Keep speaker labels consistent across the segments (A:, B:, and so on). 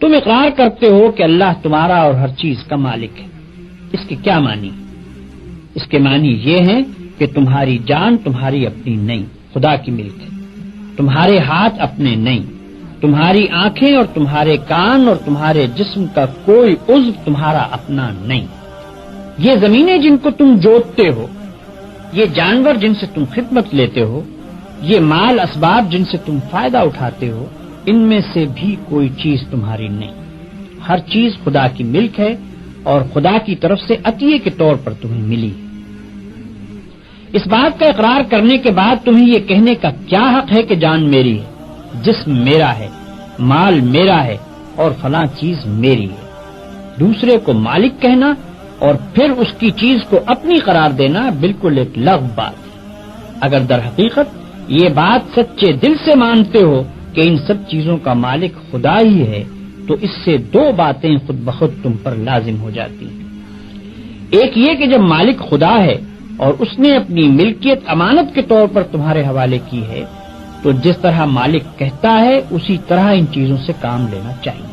A: تم اقرار کرتے ہو کہ اللہ تمہارا اور ہر چیز کا مالک ہے. اس کے کیا معنی؟ اس کے معنی یہ ہیں کہ تمہاری جان تمہاری اپنی نہیں، خدا کی ملک ہے. تمہارے ہاتھ اپنے نہیں، تمہاری آنکھیں اور تمہارے کان اور تمہارے جسم کا کوئی عضو تمہارا اپنا نہیں. یہ زمینیں جن کو تم جوتتے ہو، یہ جانور جن سے تم خدمت لیتے ہو، یہ مال اسباب جن سے تم فائدہ اٹھاتے ہو، ان میں سے بھی کوئی چیز تمہاری نہیں. ہر چیز خدا کی ملک ہے اور خدا کی طرف سے عطیے کے طور پر تمہیں ملی. اس بات کا اقرار کرنے کے بعد تمہیں یہ کہنے کا کیا حق ہے کہ جان میری ہے، جسم میرا ہے، مال میرا ہے اور فلاں چیز میری ہے؟ دوسرے کو مالک کہنا اور پھر اس کی چیز کو اپنی قرار دینا بالکل ایک لغو بات ہے. اگر در حقیقت یہ بات سچے دل سے مانتے ہو کہ ان سب چیزوں کا مالک خدا ہی ہے تو اس سے دو باتیں خود بخود تم پر لازم ہو جاتی ہیں. ایک یہ کہ جب مالک خدا ہے اور اس نے اپنی ملکیت امانت کے طور پر تمہارے حوالے کی ہے تو جس طرح مالک کہتا ہے اسی طرح ان چیزوں سے کام لینا چاہیے.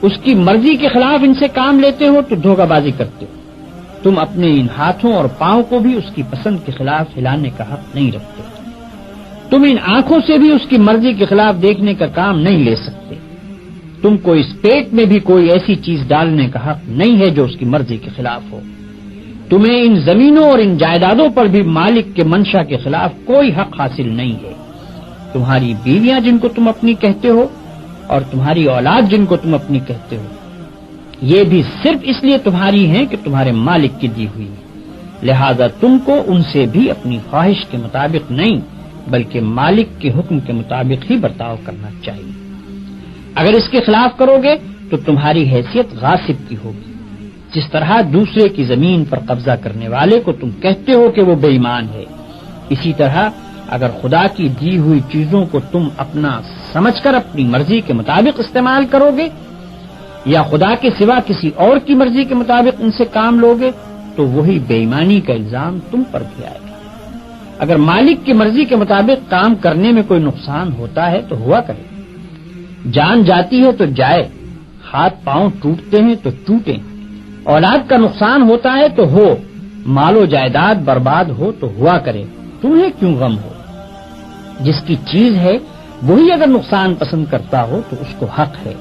A: اس کی مرضی کے خلاف ان سے کام لیتے ہو تو دھوکہ بازی کرتے ہو. تم اپنے ان ہاتھوں اور پاؤں کو بھی اس کی پسند کے خلاف ہلانے کا حق نہیں رکھتے. تم ان آنکھوں سے بھی اس کی مرضی کے خلاف دیکھنے کا کام نہیں لے سکتے. تم کو اس پیٹ میں بھی کوئی ایسی چیز ڈالنے کا حق نہیں ہے جو اس کی مرضی کے خلاف ہو. تمہیں ان زمینوں اور ان جائیدادوں پر بھی مالک کے منشا کے خلاف کوئی حق حاصل نہیں ہے. تمہاری بیویاں جن کو تم اپنی کہتے ہو اور تمہاری اولاد جن کو تم اپنی کہتے ہو، یہ بھی صرف اس لیے تمہاری ہیں کہ تمہارے مالک کی دی ہوئی ہے. لہذا تم کو ان سے بھی اپنی خواہش کے مطابق نہیں بلکہ مالک کے حکم کے مطابق ہی برتاؤ کرنا چاہیے. اگر اس کے خلاف کرو گے تو تمہاری حیثیت غاصب کی ہوگی. جس طرح دوسرے کی زمین پر قبضہ کرنے والے کو تم کہتے ہو کہ وہ بے ایمان ہے، اسی طرح اگر خدا کی دی ہوئی چیزوں کو تم اپنا سمجھ کر اپنی مرضی کے مطابق استعمال کرو گے یا خدا کے سوا کسی اور کی مرضی کے مطابق ان سے کام لوگے تو وہی بے ایمانی کا الزام تم پر بھی آئے گا. اگر مالک کی مرضی کے مطابق کام کرنے میں کوئی نقصان ہوتا ہے تو ہوا کرے. جان جاتی ہے تو جائے، ہاتھ پاؤں ٹوٹتے ہیں تو ٹوٹیں، اولاد کا نقصان ہوتا ہے تو ہو، مال و جائیداد برباد ہو تو ہوا کرے. تمہیں کیوں غم ہو؟ جس کی چیز ہے وہی اگر نقصان پسند کرتا ہو تو اس کو حق ہے